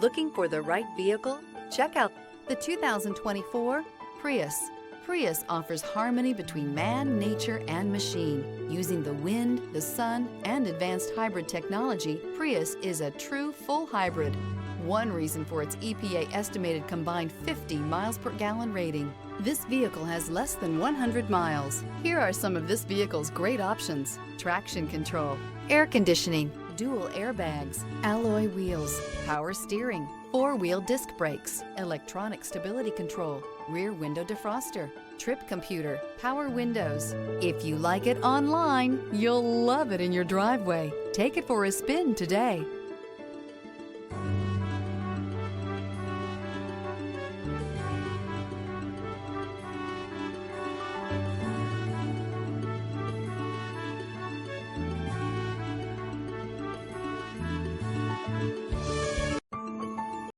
Looking for the right vehicle? Check out the 2024 Prius. Prius offers harmony between man, nature, and machine. Using the wind, the sun, and advanced hybrid technology, Prius is a true full hybrid. One reason for its EPA estimated combined 50 miles per gallon rating. This vehicle has less than 100 miles. Here are some of this vehicle's great options: traction control, air conditioning, dual airbags, alloy wheels, power steering, four-wheel disc brakes, electronic stability control, rear window defroster, trip computer, power windows. If you like it online, you'll love it in your driveway. Take it for a spin today.